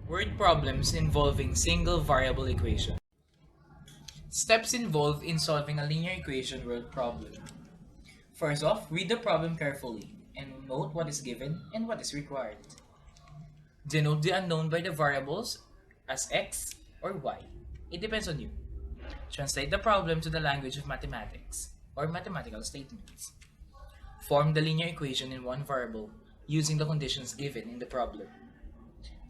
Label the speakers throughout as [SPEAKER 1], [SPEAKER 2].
[SPEAKER 1] Word problems involving single variable equation. Steps involved in solving a linear equation word problem. First off, read the problem carefully and note what is given and what is required. Denote the unknown by the variables as x or y. It depends on you. Translate the problem to the language of mathematics or mathematical statements. Form the linear equation in one variable using the conditions given in the problem.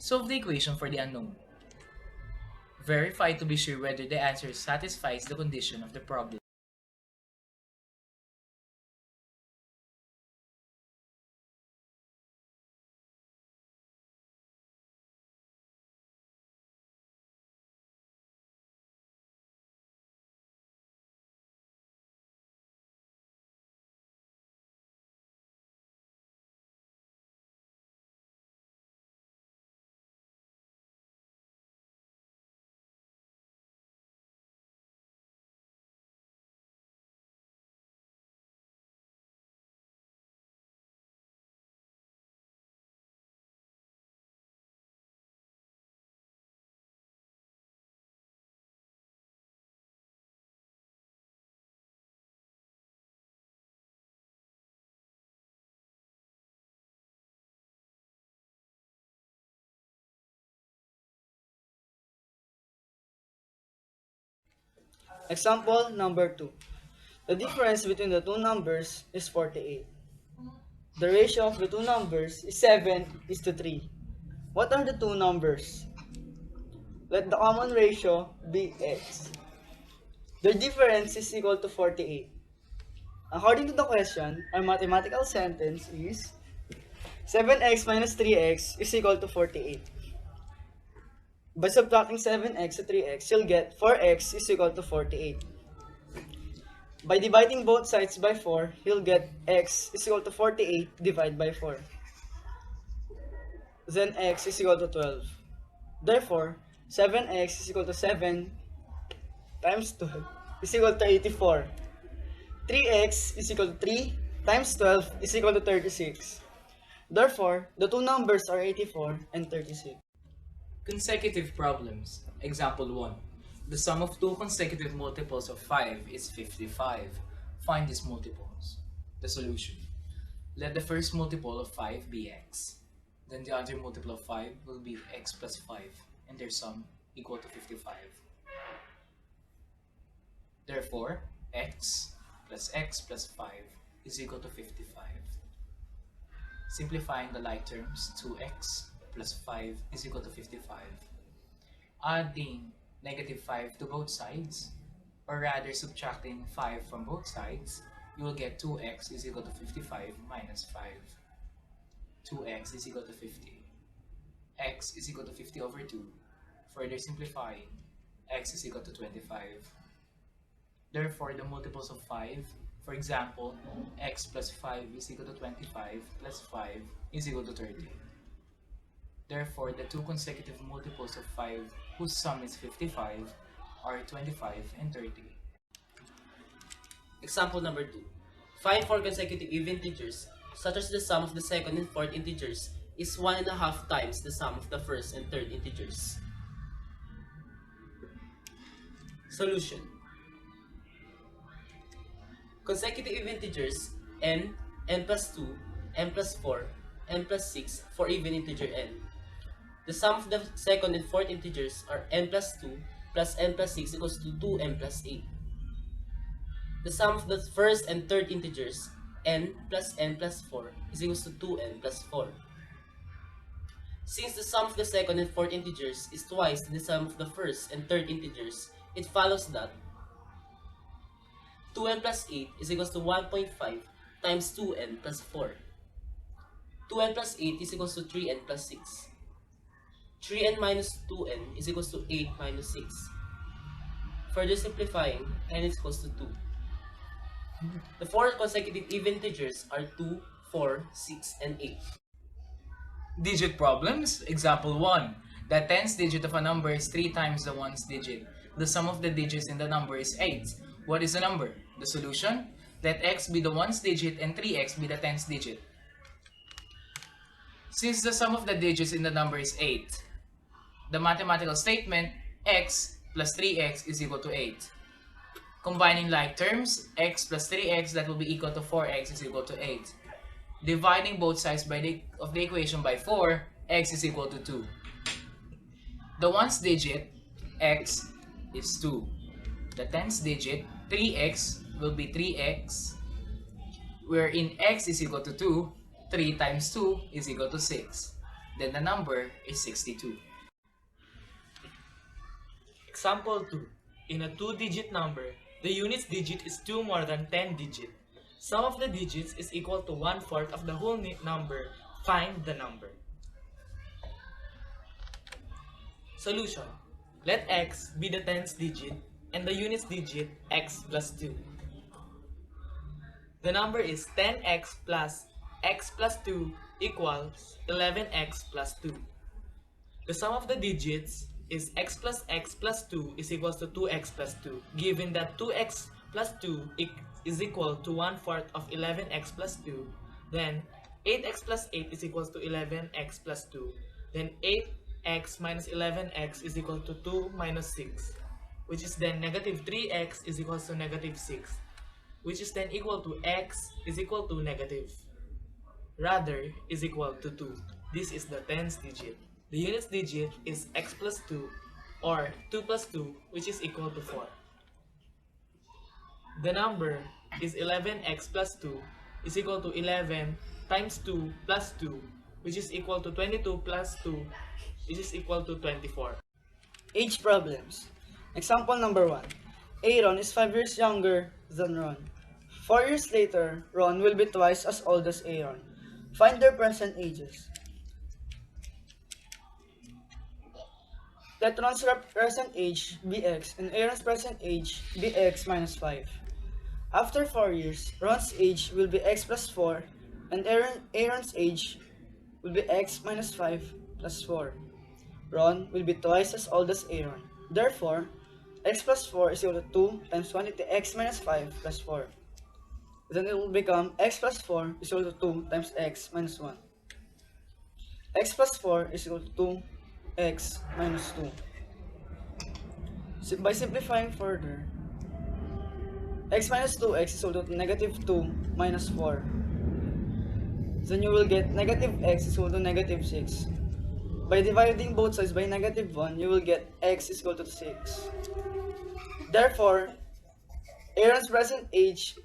[SPEAKER 1] Solve the equation for the unknown. Verify to be sure whether the answer satisfies the condition of the problem.
[SPEAKER 2] Example number 2. The difference between the two numbers is 48. The ratio of the two numbers is 7:3. What are the two numbers? Let the common ratio be x. Their difference is equal to 48. According to the question, our mathematical sentence is 7x minus 3x is equal to 48. By subtracting 7x to 3x, you'll get 4x is equal to 48. By dividing both sides by 4, you'll get x is equal to 48 divided by 4. Then x is equal to 12. Therefore, 7x is equal to 7 times 12 is equal to 84. 3x is equal to 3 times 12 is equal to 36. Therefore, the two numbers are 84 and 36.
[SPEAKER 1] Consecutive problems. Example 1. The sum of two consecutive multiples of 5 is 55. Find these multiples. The solution. Let the first multiple of 5 be x. Then the other multiple of 5 will be x plus 5, and their sum equal to 55. Therefore, x plus 5 is equal to 55. Simplifying the like terms, 2x plus 5 is equal to 55. Adding negative 5 to both sides, or rather subtracting 5 from both sides, you will get 2x is equal to 55 minus 5. 2x is equal to 50. X is equal to 50 over 2. Further simplifying, x is equal to 25. Therefore, the multiples of 5, for example, x plus 5 is equal to 25 plus 5 is equal to 30. Therefore, the two consecutive multiples of 5 whose sum is 55 are 25 and 30.
[SPEAKER 3] Example number 2. Find 4 consecutive even integers, such as the sum of the second and fourth integers is 1.5 times the sum of the first and third integers. Solution. Consecutive even integers n plus 2, n plus 4, n plus 6 for even integer n. The sum of the second and fourth integers are n plus 2 plus n plus 6 equals to 2n plus 8. The sum of the first and third integers, n plus 4, is equals to 2n plus 4. Since the sum of the second and fourth integers is twice the sum of the first and third integers, it follows that 2n plus 8 is equals to 1.5 times 2n plus 4. 2n plus 8 is equals to 3n plus 6. 3n minus 2n is equals to 8 minus 6. Further simplifying, n is equals to 2. The four consecutive even integers are 2, 4, 6, and 8.
[SPEAKER 1] Digit problems. Example 1. The tens digit of a number is 3 times the ones digit. The sum of the digits in the number is 8. What is the number? The solution? Let x be the ones digit and 3x be the tens digit. Since the sum of the digits in the number is 8, the mathematical statement x plus 3x is equal to 8. Combining like terms, x plus 3x, that will be equal to 4x is equal to 8. Dividing both sides of the equation by 4, x is equal to 2. The ones digit, x, is 2. The tens digit, 3x, will be 3x, wherein x is equal to 2, 3 times 2 is equal to 6. Then the number is 62.
[SPEAKER 4] Example 2. In a 2-digit number, the units digit is 2 more than 10 digit. Sum of the digits is equal to 1/4 of the whole number. Find the number. Solution. Let x be the tens digit and the units digit x plus 2. The number is 10x plus x plus 2 equals 11x plus 2. The sum of the digits is x plus 2 is equals to 2x plus 2. Given that 2x plus 2 is equal to 1/4 of 11x plus 2, then 8x plus 8 is equals to 11x plus 2. Then 8x minus 11x is equal to 2 minus 6, which is then negative 3x is equals to negative 6, which is then equal to x is equal to negative. Rather, is equal to 2. This is the tens digit. The units digit is x plus 2 or 2 plus 2, which is equal to 4. The number is 11x plus 2 is equal to 11 times 2 plus 2, which is equal to 22 plus 2, which is equal to 24.
[SPEAKER 2] Age problems. Example number 1. Aaron is 5 years younger than Ron. 4 years later, Ron will be twice as old as Aaron. Find their present ages. Let Ron's present age be x and Aaron's present age be x minus 5. After 4 years, Ron's age will be x plus 4 and Aaron's age will be x minus 5 plus 4. Ron will be twice as old as Aaron. Therefore, x plus 4 is equal to 2 times 1 into x minus 5 plus 4. Then it will become x plus 4 is equal to 2 times x minus 1. X plus 4 is equal to 2x minus 2. By simplifying further, x minus 2x is equal to negative 2 minus 4. Then you will get negative x is equal to negative 6. By dividing both sides by negative 1, you will get x is equal to 6. Therefore, Aaron's present age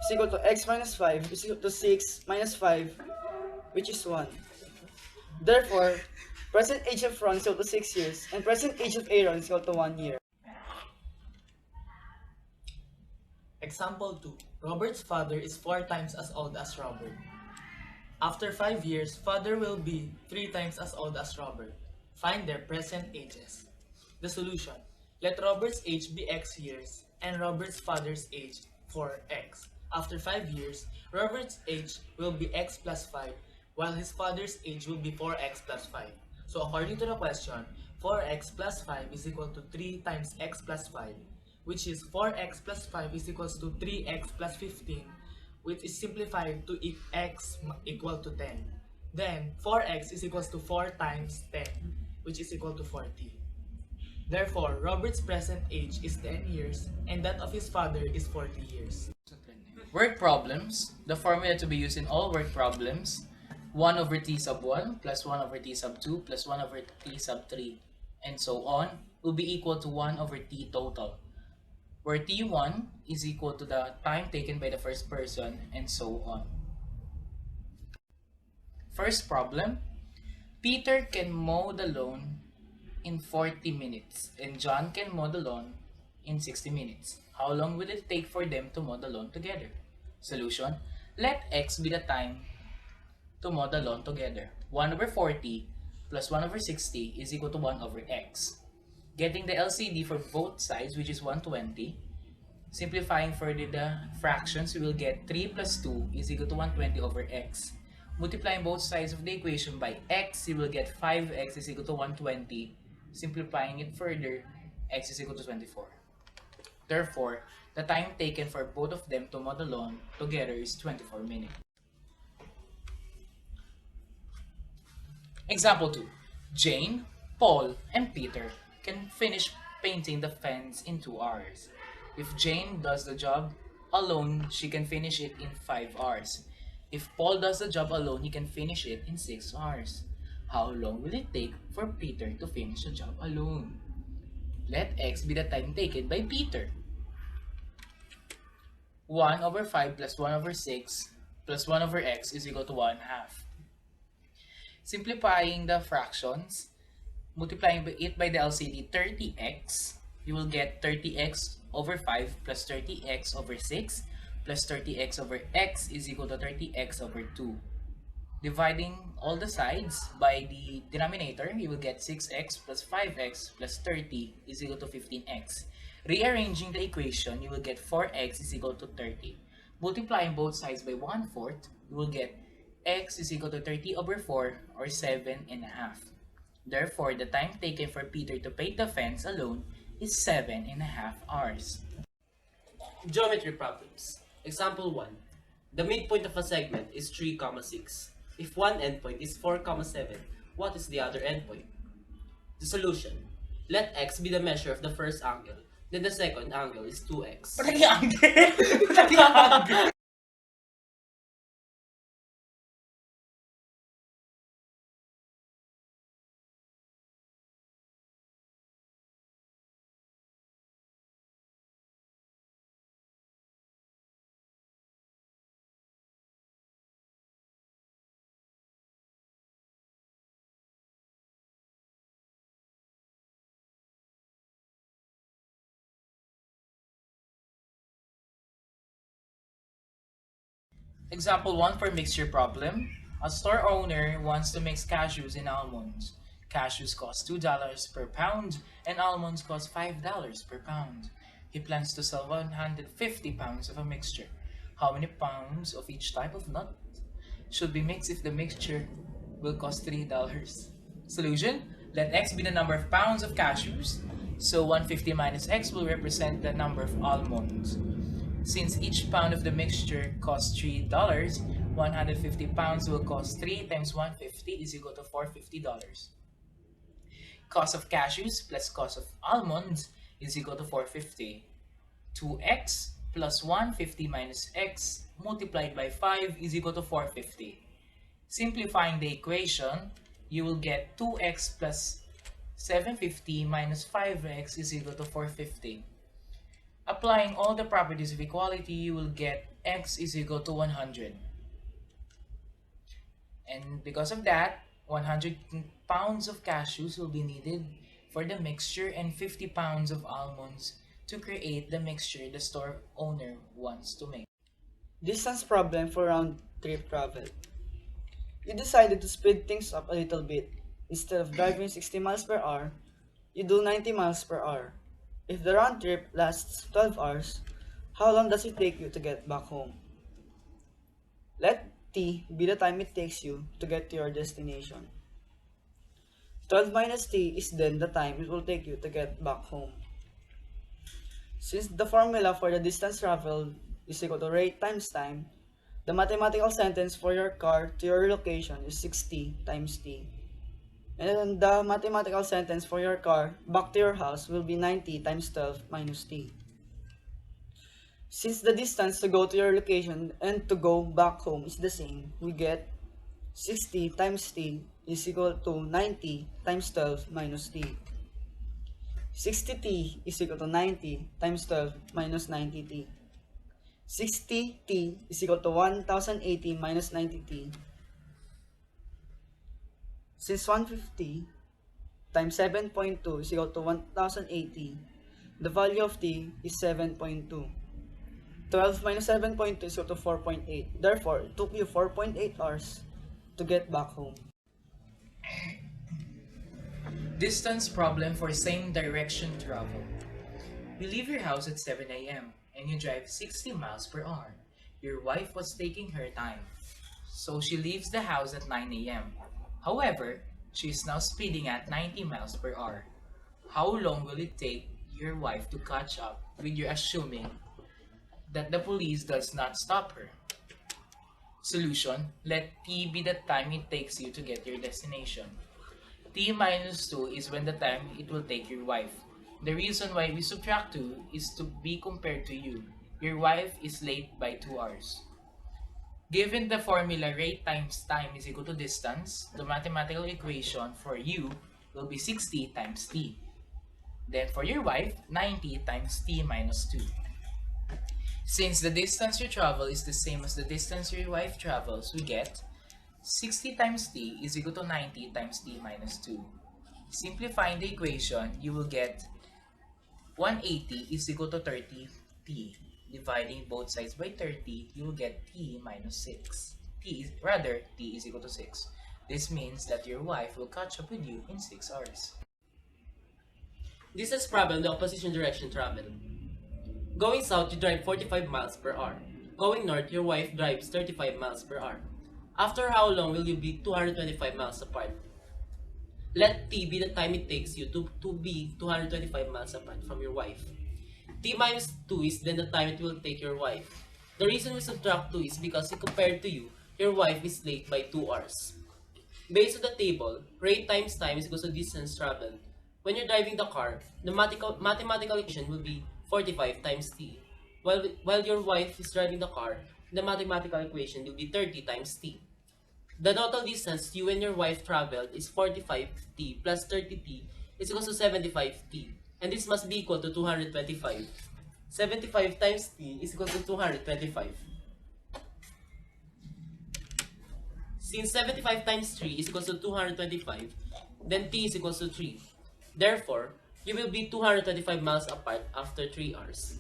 [SPEAKER 2] is equal to x minus 5 is equal to 6 minus 5, which is 1. Therefore, present age of Ron is equal to 6 years, and present age of Aaron is equal to 1 year.
[SPEAKER 4] Example 2. Robert's father is 4 times as old as Robert. After 5 years, father will be 3 times as old as Robert. Find their present ages. The solution. Let Robert's age be x years and Robert's father's age 4x. After 5 years, Robert's age will be x plus 5 while his father's age will be 4x plus 5. So according to the question, 4x plus 5 is equal to 3 times x plus 5, which is 4x plus 5 is equals to 3x plus 15, which is simplified to x equal to 10. Then 4x is equals to 4 times 10, which is equal to 40. Therefore, Robert's present age is 10 years and that of his father is 40 years.
[SPEAKER 1] Word problems. The formula to be used in all word problems: 1 over t sub 1 plus 1 over t sub 2 plus 1 over t sub 3 and so on will be equal to 1 over t total, where t1 is equal to the time taken by the first person and so on. First problem: Peter can mow the lawn in 40 minutes and John can mow the lawn in 60 minutes. How long will it take for them to mow the lawn together? Solution: let x be the time to mow the lawn together. 1 over 40 plus 1 over 60 is equal to 1 over x. Getting the LCD for both sides, which is 120. Simplifying further the fractions, we will get 3 plus 2 is equal to 120 over x. Multiplying both sides of the equation by x, you will get 5x is equal to 120. Simplifying it further, x is equal to 24. Therefore, the time taken for both of them to mow the lawn together is 24 minutes. Example 2. Jane, Paul and Peter can finish painting the fence in 2 hours. If Jane does the job alone, she can finish it in 5 hours. If Paul does the job alone, he can finish it in 6 hours. How long will it take for Peter to finish the job alone? Let x be the time taken by Peter. 1 over 5 plus 1 over 6 plus 1 over x is equal to 1 half. Simplifying the fractions, multiplying it by the LCD 30x, you will get 30x over 5 plus 30x over 6 plus 30x over x is equal to 30x over 2. Dividing all the sides by the denominator, you will get 6x plus 5x plus 30 is equal to 15x. Rearranging the equation, you will get 4x is equal to 30. Multiplying both sides by 1/4, you will get x is equal to 30 over 4 or 7.5. Therefore, the time taken for Peter to paint the fence alone is 7.5 hours.
[SPEAKER 3] Geometry problems. Example 1. The midpoint of a segment is 3,6. If one endpoint is 4,7, what is the other endpoint? The solution. Let x be the measure of the first angle, then the second angle is 2x.
[SPEAKER 1] Example 1 for mixture problem. A store owner wants to mix cashews and almonds. Cashews cost $2 per pound and almonds cost $5 per pound. He plans to sell 150 pounds of a mixture. How many pounds of each type of nut should be mixed if the mixture will cost $3? Solution. Let x be the number of pounds of cashews. So 150 minus x will represent the number of almonds. Since each pound of the mixture costs $3, 150 pounds will cost 3 times 150 is equal to $450. Cost of cashews plus cost of almonds is equal to 450. 2x plus 150 minus x multiplied by 5 is equal to 450. Simplifying the equation, you will get 2x plus 750 minus 5x is equal to 450. Applying all the properties of equality, you will get x is equal to 100. And because of that, 100 pounds of cashews will be needed for the mixture and 50 pounds of almonds to create the mixture the store owner wants to make.
[SPEAKER 2] Distance problem for round trip travel. You decided to speed things up a little bit. Instead of driving 60 miles per hour, you do 90 miles per hour. If the round trip lasts 12 hours, how long does it take you to get back home? Let t be the time it takes you to get to your destination. 12 minus t is then the time it will take you to get back home. Since the formula for the distance traveled is equal to rate times time, the mathematical sentence for your car to your location is 60 times t. And then the mathematical sentence for your car back to your house will be 90 times 12 minus t. Since the distance to go to your location and to go back home is the same, we get 60 times t is equal to 90 times 12 minus t. 60t is equal to 90 times 12 minus 90t. 60t is equal to 1080 minus 90t. Since 150 times 7.2 is equal to 1080, the value of t is 7.2. 12 minus 7.2 is equal to 4.8. Therefore, it took you 4.8 hours to get back home.
[SPEAKER 1] Distance problem for same direction travel. You leave your house at 7 a.m. and you drive 60 miles per hour. Your wife was taking her time, so she leaves the house at 9 a.m. However, she is now speeding at 90 miles per hour. How long will it take your wife to catch up with you, assuming that the police does not stop her? Solution. Let t be the time it takes you to get your destination. T minus 2 is when the time it will take your wife. The reason why we subtract 2 is to be compared to you. Your wife is late by 2 hours. Given the formula rate times time is equal to distance, the mathematical equation for you will be 60 times t. Then for your wife, 90 times t minus 2. Since the distance you travel is the same as the distance your wife travels, we get 60 times t is equal to 90 times t minus 2. Simplifying the equation, you will get 180 is equal to 30t. Dividing both sides by 30, you will get t minus 6. T is equal to 6. This means that your wife will catch up with you in 6 hours.
[SPEAKER 3] Distance problem, the opposition direction travel. Going south, you drive 45 miles per hour. Going north, your wife drives 35 miles per hour. After how long will you be 225 miles apart? Let t be the time it takes you to be 225 miles apart from your wife. T minus 2 is then the time it will take your wife. The reason we subtract 2 is because compared to you, your wife is late by 2 hours. Based on the table, rate times time is equal to distance traveled. When you're driving the car, the mathematical equation will be 45 times t. While your wife is driving the car, the mathematical equation will be 30 times t. The total distance you and your wife traveled is 45t plus 30t is equal to 75t. And this must be equal to 225. 75 times t is equal to 225. Since 75 times 3 is equal to 225, then t is equal to 3. Therefore, you will be 225 miles apart after 3 hours.